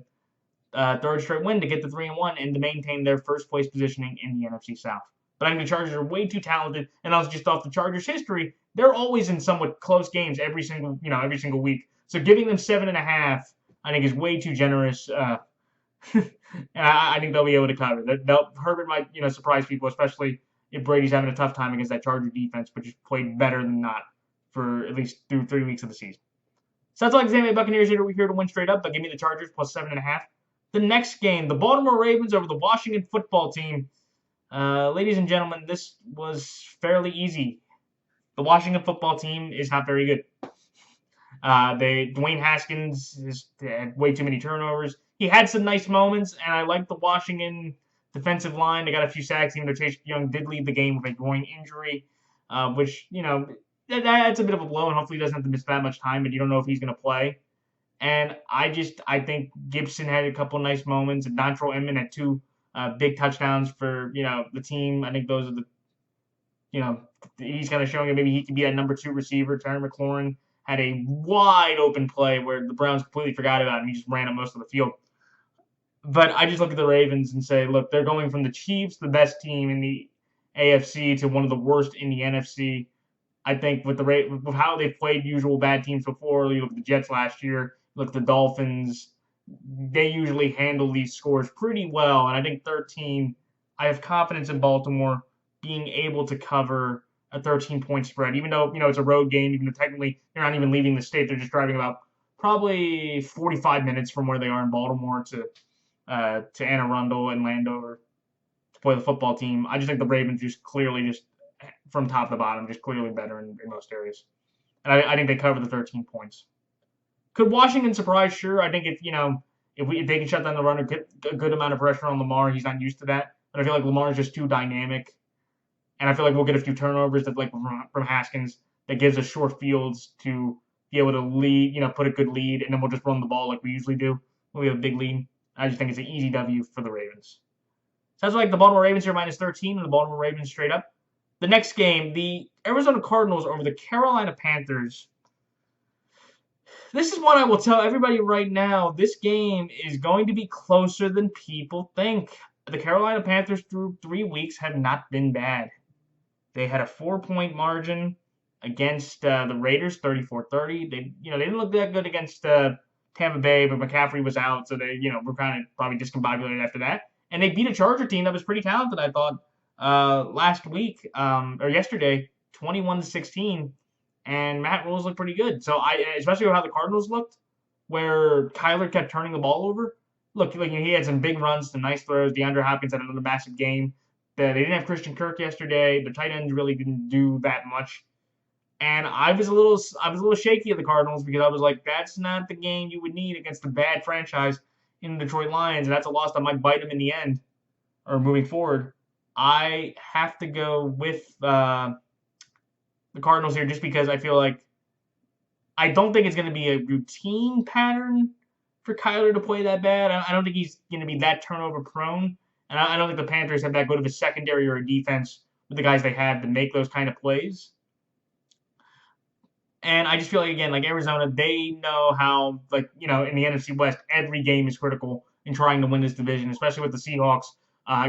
3rd straight win to get to 3-1 and to maintain their first place positioning in the NFC South. But I think the Chargers are way too talented, and also just off the Chargers' history, they're always in somewhat close games every single week. So giving them 7.5 I think is way too generous. And I think they'll be able to cover. Herbert might, surprise people, especially if Brady's having a tough time against that Charger defense, which has played better than not for at least through 3 weeks of the season. So that's like the Tampa Bay Buccaneers here to win straight up, but give me the Chargers plus 7.5. The next game, the Baltimore Ravens over the Washington Football Team. Ladies and gentlemen, this was fairly easy. The Washington Football Team is not very good. Dwayne Haskins has had way too many turnovers. He had some nice moments, and I like the Washington defensive line. They got a few sacks, even though Chase Young did leave the game with a groin injury, which, that's a bit of a blow, and hopefully he doesn't have to miss that much time, and you don't know if he's going to play. And I think Gibson had a couple nice moments, and Dontrell Inman had two big touchdowns for, the team. I think those are he's kind of showing that maybe he can be that number 2 receiver. Terry McLaurin had a wide open play where the Browns completely forgot about him. He just ran up most of the field. But I just look at the Ravens and say, look, they're going from the Chiefs, the best team in the AFC, to one of the worst in the NFC. I think with how they've played usual bad teams before, you look at the Jets last year, look at the Dolphins, they usually handle these scores pretty well. And I think 13, I have confidence in Baltimore being able to cover a 13-point spread, even though, it's a road game, even though technically they're not even leaving the state. They're just driving about probably 45 minutes from where they are in Baltimore to Anne Arundel and Landover to play the football team. I just think the Ravens clearly from top to bottom, just clearly better in most areas. And I think they cover the 13 points. Could Washington surprise? Sure. I think if they can shut down the run or get a good amount of pressure on Lamar, he's not used to that. But I feel like Lamar is just too dynamic. And I feel like we'll get a few turnovers from Haskins that gives us short fields to be able to lead, put a good lead, and then we'll just run the ball like we usually do when we have a big lead. I just think it's an easy W for the Ravens. So that's like the Baltimore Ravens here minus 13 and the Baltimore Ravens straight up. The next game, the Arizona Cardinals over the Carolina Panthers. This is what I will tell everybody right now. This game is going to be closer than people think. The Carolina Panthers through 3 weeks have not been bad. They had a 4-point margin against the Raiders, 34-30. They didn't look that good against Tampa Bay, but McCaffrey was out, so they were kind of probably discombobulated after that. And they beat a Charger team that was pretty talented, I thought, last week or yesterday, 21-16. And Matt Rule looked pretty good. So especially how the Cardinals looked, where Kyler kept turning the ball over. Look, he had some big runs, some nice throws. DeAndre Hopkins had another massive game. They didn't have Christian Kirk yesterday. The tight ends really didn't do that much. And I was a little shaky of the Cardinals because I was like, that's not the game you would need against a bad franchise in the Detroit Lions, and that's a loss that might bite them in the end or moving forward. I have to go with the Cardinals here just because I feel like I don't think it's going to be a routine pattern for Kyler to play that bad. I don't think he's going to be that turnover prone. And I don't think the Panthers have that good of a secondary or a defense with the guys they have to make those kind of plays. And I just feel like, again, like Arizona, they know how, in the NFC West, every game is critical in trying to win this division, especially with the Seahawks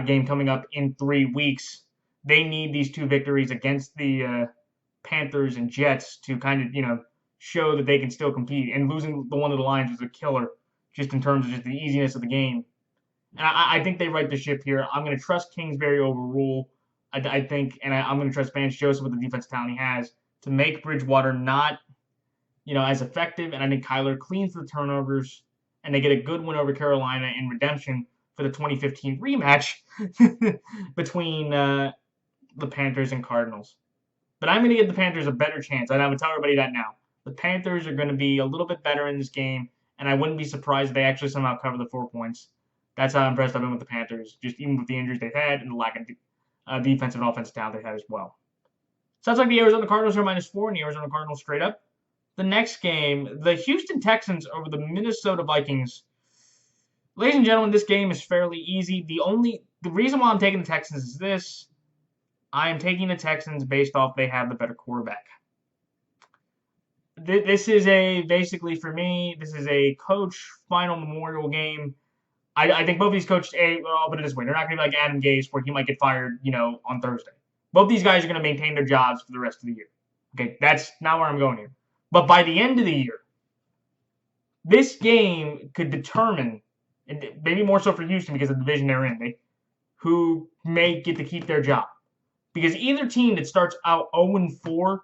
game coming up in 3 weeks. They need these 2 victories against the Panthers and Jets to kind of, show that they can still compete. And losing the one of the Lions was a killer just in terms of just the easiness of the game. And I think they right the ship here. I'm going to trust Kingsbury over Rule, I think, and I'm going to trust Vance Joseph with the defensive talent he has to make Bridgewater not, as effective. And I think Kyler cleans the turnovers, and they get a good win over Carolina in redemption for the 2015 rematch between the Panthers and Cardinals. But I'm going to give the Panthers a better chance. And I'm going to tell everybody that now. The Panthers are going to be a little bit better in this game, and I wouldn't be surprised if they actually somehow cover the 4 points. That's how impressed I've been with the Panthers, just even with the injuries they've had and the lack of defensive and offensive talent they've had as well. Sounds like the Arizona Cardinals are -4 and the Arizona Cardinals straight up. The next game, the Houston Texans over the Minnesota Vikings. Ladies and gentlemen, this game is fairly easy. The reason why I'm taking the Texans is this. I am taking the Texans based off they have the better quarterback. This is basically for me, this is a coach final memorial game. I think both of these coaches, I'll put it this way, they're not going to be like Adam Gase where he might get fired, on Thursday. Both these guys are going to maintain their jobs for the rest of the year. Okay, that's not where I'm going here. But by the end of the year, This game could determine, and maybe more so for Houston because of the division they're in, who may get to keep their job. Because either team that starts out 0-4,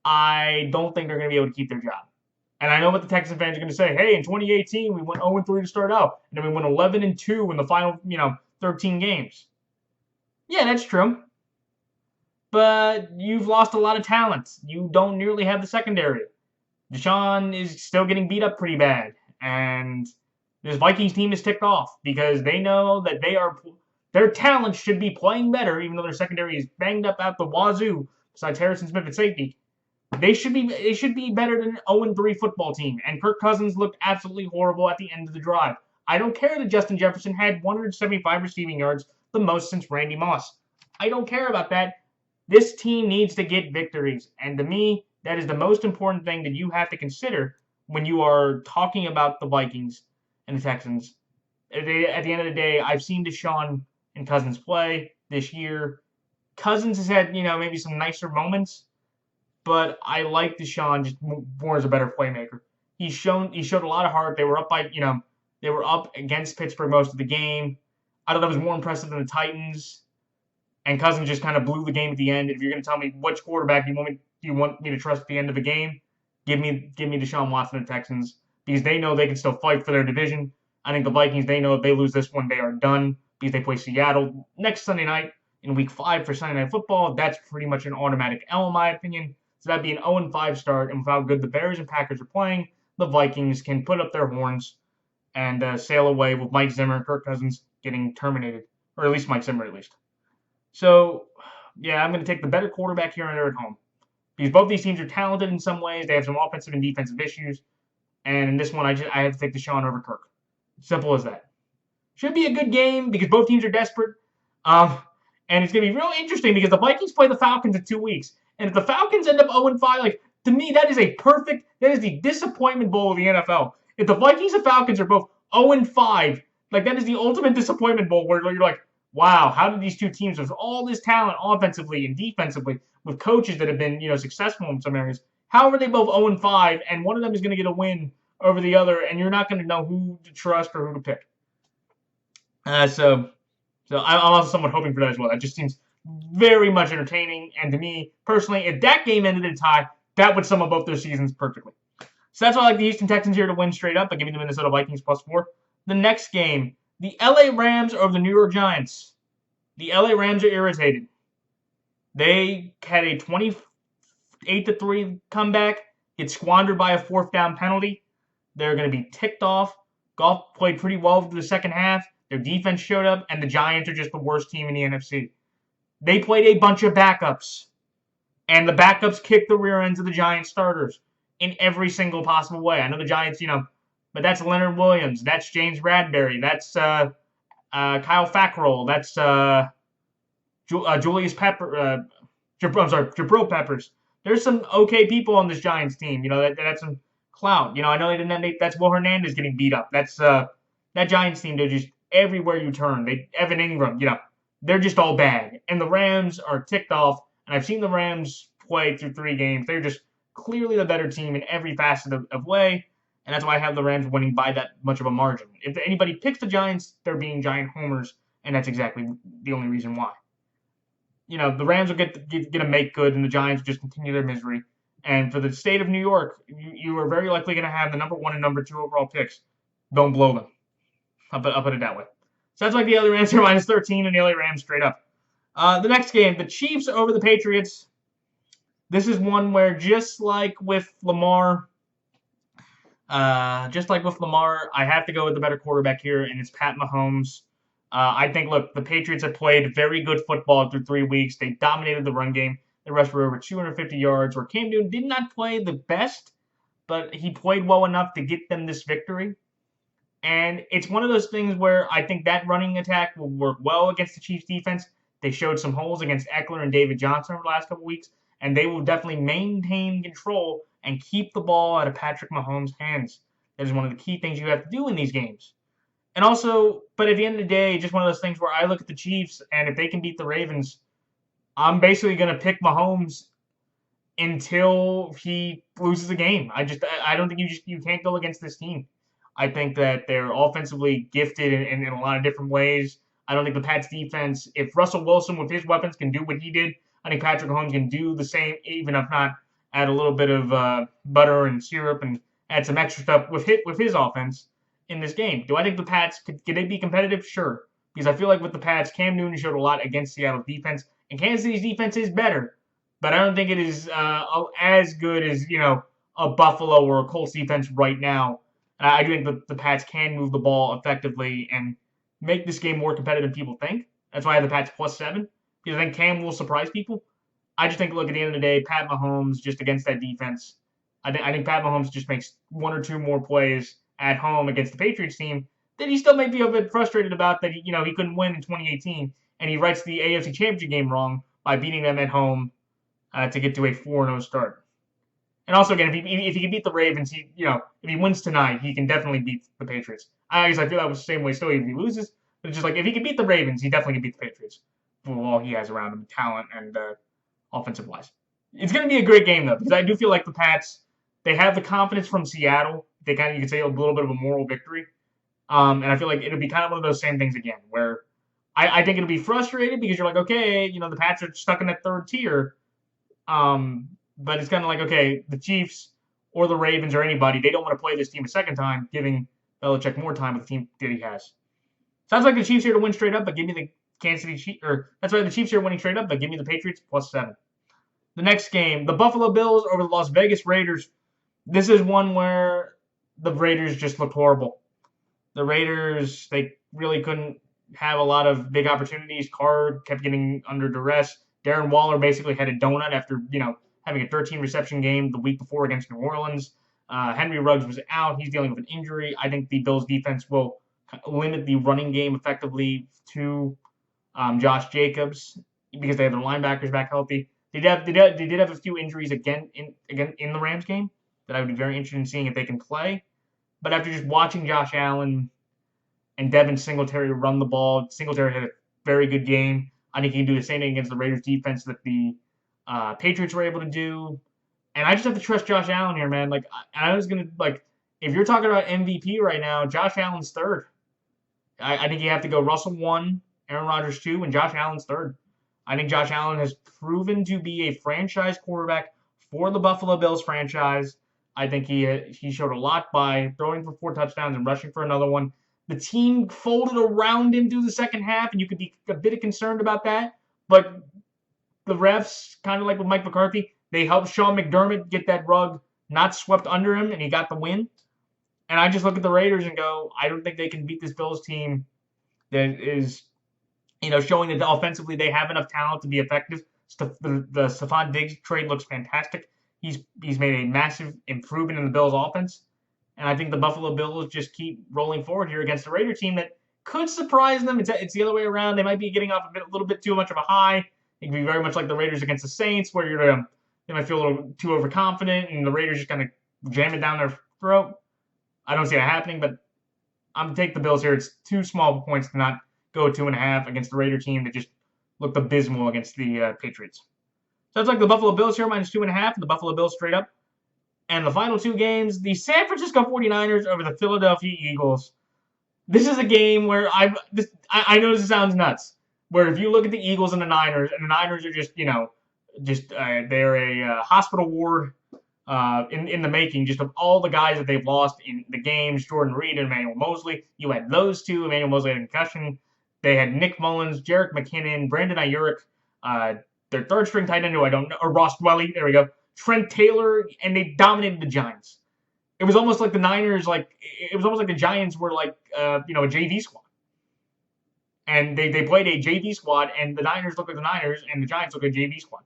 I don't think they're going to be able to keep their job. And I know what the Texans fans are going to say. Hey, in 2018, we went 0-3 to start out, and then we went 11-2 in the final, 13 games. Yeah, that's true. But you've lost a lot of talent. You don't nearly have the secondary. Deshaun is still getting beat up pretty bad, and this Vikings team is ticked off because they know that their talent should be playing better, even though their secondary is banged up out the wazoo. Besides Harrison Smith at safety, they should be better than an 0-3 football team. And Kirk Cousins looked absolutely horrible at the end of the drive. I don't care that Justin Jefferson had 175 receiving yards, the most since Randy Moss. I don't care about that. This team needs to get victories, and to me, that is the most important thing that you have to consider when you are talking about the Vikings and the Texans. At the end of the day, I've seen Deshaun and Cousins play this year. Cousins has had, maybe some nicer moments, but I like Deshaun just more as a better playmaker. He showed a lot of heart. They were up against Pittsburgh most of the game. I thought that was more impressive than the Titans. And Cousins just kind of blew the game at the end. If you're going to tell me which quarterback you want me to trust at the end of the game, give me Deshaun Watson and the Texans, because they know they can still fight for their division. I think the Vikings, they know if they lose this one, they are done, because they play Seattle next Sunday night in Week 5 for Sunday Night Football. That's pretty much an automatic L in my opinion. So that'd be an 0-5 start, and with how good the Bears and Packers are playing, the Vikings can put up their horns and sail away with Mike Zimmer and Kirk Cousins getting terminated, or at least Mike Zimmer at least. So, yeah, I'm going to take the better quarterback here and there at home. Because both these teams are talented in some ways. They have some offensive and defensive issues. And in this one, I have to take Deshaun over Kirk. Simple as that. Should be a good game because both teams are desperate. And it's going to be real interesting because the Vikings play the Falcons in 2 weeks. And if the Falcons end up 0-5, to me, that is the disappointment bowl of the NFL. If the Vikings and Falcons are both 0-5, that is the ultimate disappointment bowl where you're like, wow, how did these two teams with all this talent offensively and defensively, with coaches that have been, successful in some areas, how are they both 0-5 and one of them is going to get a win over the other and you're not going to know who to trust or who to pick? So I'm also somewhat hoping for that as well. That just seems very much entertaining, and to me, personally, if that game ended in a tie, that would sum up both their seasons perfectly. So that's why I like the Houston Texans here to win straight up by giving the Minnesota Vikings +4. The next game, the LA Rams over the New York Giants. The LA Rams are irritated. They had a 28-3 comeback, get squandered by a 4th down penalty. They're going to be ticked off. Goff played pretty well through the second half. Their defense showed up, and the Giants are just the worst team in the NFC. They played a bunch of backups, and the backups kicked the rear ends of the Giants starters in every single possible way. I know the Giants, but that's Leonard Williams. That's James Bradbury. That's Kyle Fackrell. That's Julius Pepper. Jabril Peppers. There's some okay people on this Giants team. That had some clout. I know they didn't. That's Will Hernandez getting beat up. That's that Giants team. They're just everywhere you turn. Evan Ingram. They're just all bad. And the Rams are ticked off. And I've seen the Rams play through 3 games. They're just clearly the better team in every facet of way. And that's why I have the Rams winning by that much of a margin. If anybody picks the Giants, they're being Giant homers, and that's exactly the only reason why. The Rams will get a make good, and the Giants will just continue their misery. And for the state of New York, you are very likely going to have the number 1 and number 2 overall picks. Don't blow them. I'll put it that way. So that's like the LA Rams here -13 and the LA Rams straight up. The next game, the Chiefs over the Patriots. This is one where just like with Lamar, I have to go with the better quarterback here, and it's Pat Mahomes. I think, look, the Patriots have played very good football through 3 weeks. They dominated the run game. They rushed for over 250 yards, where Cam Newton did not play the best, but he played well enough to get them this victory. And it's one of those things where I think that running attack will work well against the Chiefs' defense. They showed some holes against Eckler and David Johnson over the last couple weeks, and they will definitely maintain control and keep the ball out of Patrick Mahomes' hands. That is one of the key things you have to do in these games. And also, but at the end of the day, just one of those things where I look at the Chiefs, and if they can beat the Ravens, I'm basically going to pick Mahomes until he loses a game. I don't think you can't go against this team. I think that they're offensively gifted in a lot of different ways. I don't think the Pats defense, if Russell Wilson with his weapons can do what he did, I think Patrick Mahomes can do the same, even if not add a little bit of butter and syrup and add some extra stuff with his offense in this game. Do I think the Pats could they be competitive? Sure, because I feel like with the Pats, Cam Newton showed a lot against Seattle's defense, and Kansas City's defense is better, but I don't think it is as good as a Buffalo or a Colts defense right now. I do think the Pats can move the ball effectively and make this game more competitive than people think. That's why I have the Pats +7, because I think Cam will surprise people. I just think, look, at the end of the day, Pat Mahomes just against that defense. I think Pat Mahomes just makes one or two more plays at home against the Patriots team that he still might be a bit frustrated about that he couldn't win in 2018, and he writes the AFC Championship game wrong by beating them at home to get to a 4-0 start. And also, again, if he can beat the Ravens, if he wins tonight, he can definitely beat the Patriots. I feel that was the same way still if he loses. But it's just like, if he can beat the Ravens, he definitely can beat the Patriots for all he has around him, talent and offensive-wise. It's going to be a great game, though, because I do feel like the Pats, they have the confidence from Seattle. They kind of, you could say, a little bit of a moral victory. And I feel like it'll be kind of one of those same things again, where I think it'll be frustrated because you're like, okay, the Pats are stuck in that third tier. But it's kind of like, okay, the Chiefs or the Ravens or anybody, they don't want to play this team a second time, giving Belichick more time with the team that he has. Sounds like the Chiefs here to win straight up, but give me the Kansas City Chiefs, or that's why the Chiefs here winning straight up, but give me the Patriots +7. The next game, the Buffalo Bills over the Las Vegas Raiders. This is one where the Raiders just looked horrible. The Raiders, they really couldn't have a lot of big opportunities. Carr kept getting under duress. Darren Waller basically had a donut after, having a 13-reception game the week before against New Orleans. Henry Ruggs was out. He's dealing with an injury. I think the Bills' defense will limit the running game effectively to Josh Jacobs because they have their linebackers back healthy. They did have a few injuries again in the Rams game that I would be very interested in seeing if they can play. But after just watching Josh Allen and Devin Singletary run the ball, Singletary had a very good game. I think he can do the same thing against the Raiders defense that the Patriots were able to do. And I just have to trust Josh Allen here, man. If you're talking about MVP right now, Josh Allen's third. I think you have to go Russell 1, Aaron Rodgers 2, and Josh Allen's third. I think Josh Allen has proven to be a franchise quarterback for the Buffalo Bills franchise. I think he showed a lot by throwing for 4 touchdowns and rushing for another one. The team folded around him through the second half, and you could be a bit concerned about that. But the refs, kind of like with Mike McCarthy, they helped Sean McDermott get that rug not swept under him, and he got the win. And I just look at the Raiders and go, I don't think they can beat this Bills team that is, showing that offensively they have enough talent to be effective. The Stephon Diggs trade looks fantastic. He's made a massive improvement in the Bills' offense. And I think the Buffalo Bills just keep rolling forward here against a Raider team that could surprise them. It's the other way around. They might be getting off a little bit too much of a high. It could be very much like the Raiders against the Saints, where they might feel a little too overconfident, and the Raiders just kind of jam it down their throat. I don't see that happening, but I'm going to take the Bills here. It's too small points to not go 2.5 against the Raider team that just looked abysmal against the Patriots. So it's like the Buffalo Bills here -2.5, and the Buffalo Bills straight up. And the final 2 games, the San Francisco 49ers over the Philadelphia Eagles. This is a game where I know this sounds nuts, where if you look at the Eagles and the Niners are just, they're a hospital ward in the making, just of all the guys that they've lost in the games, Jordan Reed and Emmanuel Mosley. You had those two. Emmanuel Mosley had a concussion. They had Nick Mullins, Jerick McKinnon, Brandon Ayuk, their third-string tight end, who I don't know, or Ross Dwelly, there we go, Trent Taylor, and they dominated the Giants. It was almost like the Niners, it was almost like the Giants were a JV squad. And they played a JV squad, and the Niners look like the Niners, and the Giants look like a JV squad.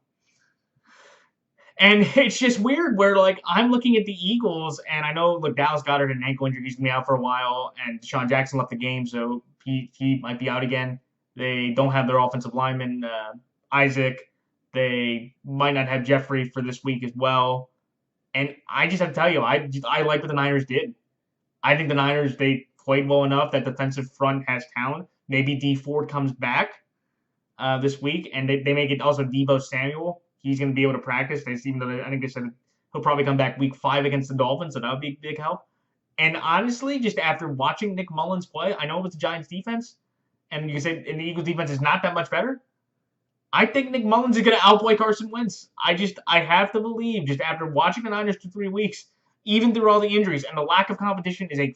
And it's just weird where, I'm looking at the Eagles, and I know, Dallas Goedert had an ankle injury. He's going to be out for a while, and Deshaun Jackson left the game, so he might be out again. They don't have their offensive lineman, Isaac. They might not have Jeffrey for this week as well. And I just have to tell you, I like what the Niners did. I think the Niners, they played well enough. That defensive front has talent. Maybe D Ford comes back this week, and they may get also Deebo Samuel. he's going to be able to practice. Even though I think they said he'll probably come back week 5 against the Dolphins, so that would be a big help. And honestly, just after watching Nick Mullins play, I know it was the Giants defense, and you can say and the Eagles defense is not that much better. I think Nick Mullins is going to outplay Carson Wentz. I have to believe, just after watching the Niners for 3 weeks, even through all the injuries and the lack of competition, is a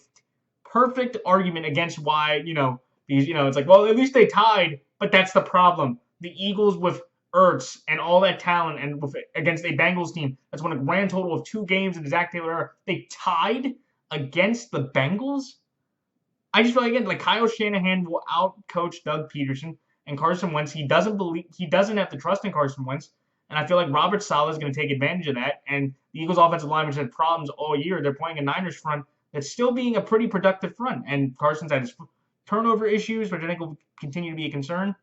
perfect argument against why, because, it's like, well, at least they tied, but that's the problem. The Eagles with Ertz and all that talent and against a Bengals team that's won a grand total of 2 games in the Zach Taylor era, they tied against the Bengals? I just feel like, again, like Kyle Shanahan will out-coach Doug Peterson and Carson Wentz. He doesn't have the trust in Carson Wentz, and I feel like Robert Saleh is going to take advantage of that. And the Eagles' offensive line, which had problems all year, they're playing a Niners front that's still being a pretty productive front. And Carson's had his turnover issues, which I think will continue to be a concern.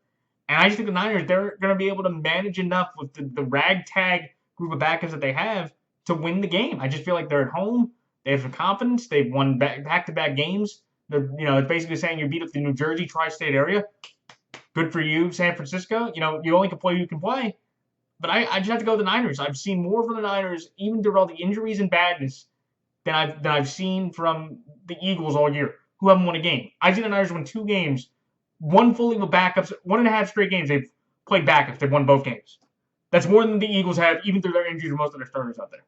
And I just think the Niners, they're going to be able to manage enough with the ragtag group of backups that they have to win the game. I just feel like they're at home. They have some confidence. They've won back-to-back games. They're, it's basically saying you beat up the New Jersey tri-state area. Good for you, San Francisco. You only can play who you can play. But I just have to go with the Niners. I've seen more from the Niners, even through all the injuries and badness, than I've seen from the Eagles all year, who haven't won a game. I've seen the Niners win 2 games, one fully with backups, 1.5 straight games they've played backups. They've won both games. That's more than the Eagles have, even through their injuries, most of their starters out there.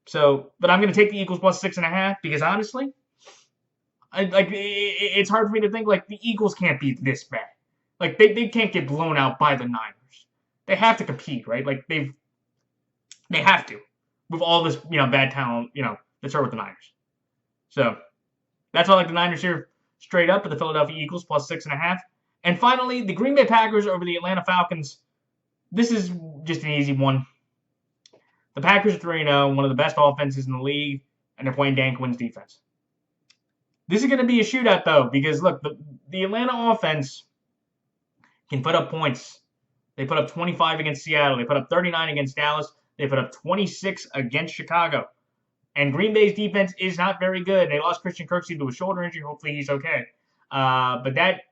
So, but I'm going to take the Eagles plus 6.5 because honestly, it's hard for me to think like the Eagles can't be this bad. Like they can't get blown out by the Niners. They have to compete, right? Like they have to with all this bad talent that start with the Niners. So that's why I like the Niners here straight up, at the Philadelphia Eagles plus 6.5. And finally, the Green Bay Packers over the Atlanta Falcons. This is just an easy one. The Packers are 3-0, one of the best offenses in the league, and they're playing Dan Quinn's defense. This is going to be a shootout, though, because, look, the Atlanta offense can put up points. They put up 25 against Seattle. They put up 39 against Dallas. They put up 26 against Chicago. And Green Bay's defense is not very good. They lost Christian Kirksey to a shoulder injury. Hopefully he's okay. But that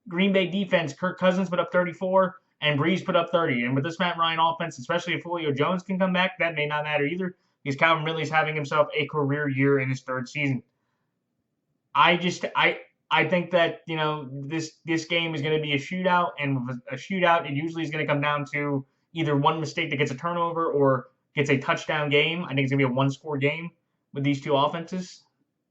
Green Bay defense, Kirk Cousins put up 34, and Breeze put up 30. And with this Matt Ryan offense, especially if Julio Jones can come back, that may not matter either, because Calvin Ridley's having himself a career year in his 3rd season. I think that this game is going to be a shootout, and with a shootout, it usually is going to come down to either one mistake that gets a turnover or gets a touchdown game. I think it's going to be a 1-score game with these 2 offenses,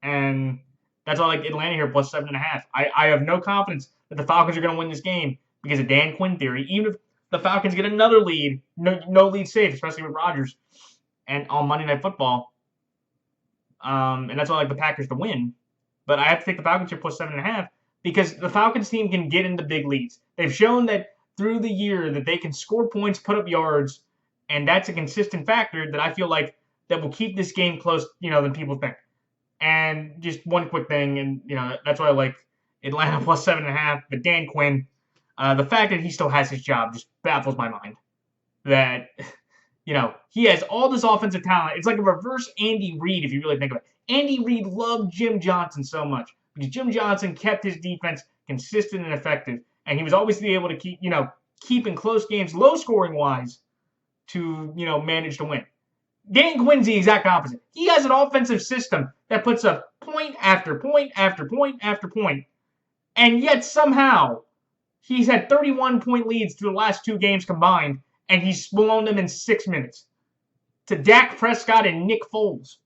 and that's why I like Atlanta here plus 7.5. I have no confidence that the Falcons are going to win this game because of Dan Quinn theory. Even if the Falcons get another lead, no lead safe, especially with Rodgers, and on Monday Night Football, and that's why I like the Packers to win. But I have to take the Falcons here plus 7.5 because the Falcons team can get into big leads. They've shown that through the year that they can score points, put up yards, and that's a consistent factor that I feel like that will keep this game close, than people think. And just one quick thing, and that's why I like Atlanta plus 7.5. But Dan Quinn, the fact that he still has his job just baffles my mind. That he has all this offensive talent. It's like a reverse Andy Reid if you really think about it. Andy Reid loved Jim Johnson so much because Jim Johnson kept his defense consistent and effective, and he was always able to keep in close games, low scoring wise, to manage to win. Dan Quinn's the exact opposite. He has an offensive system that puts up point after point after point after point, and yet somehow he's had 31-point leads through the last 2 games combined, and he's blown them in 6 minutes to Dak Prescott and Nick Foles.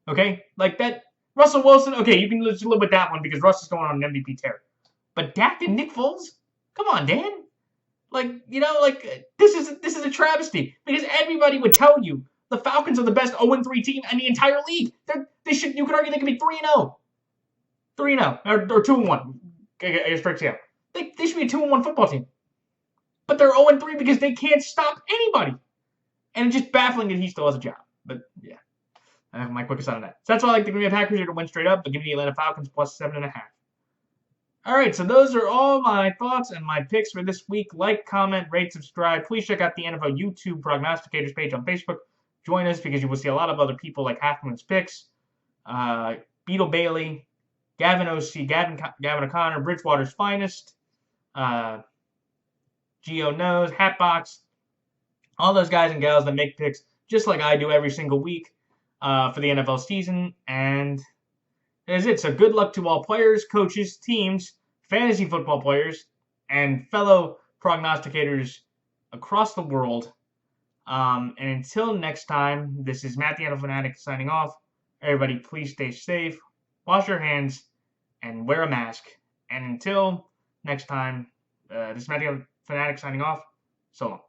Okay? Like that. Russell Wilson, okay, you can just live with that one because Russ is going on an MVP tear. But Dak and Nick Foles? Come on, Dan. This is a travesty because everybody would tell you the Falcons are the best 0-3 team in the entire league. You could argue they could be 3-0. 3-0. Or 2-1. I guess straight out. They should be a 2-1 football team. But they're 0-3 because they can't stop anybody. And it's just baffling that he still has a job. But yeah. I have my quickest on that. So that's why I like the Green Bay Packers here to win straight up, but give me the Atlanta Falcons plus 7.5. All right, so those are all my thoughts and my picks for this week. Like, comment, rate, subscribe. Please check out the NFL YouTube Prognosticators page on Facebook. Join us because you will see a lot of other people like Halfman's Picks, Beetle Bailey, Gavin O.C., Gavin O'Connor, Bridgewater's Finest, Geo Knows, Hatbox, all those guys and gals that make picks just like I do every single week for the NFL season. And that is it. So good luck to all players, coaches, teams, fantasy football players, and fellow prognosticators across the world. And until next time, this is Matt the NFL Fanatic signing off. Everybody, please stay safe, wash your hands, and wear a mask. And until next time, this is Matt the NFL Fanatic signing off. So long.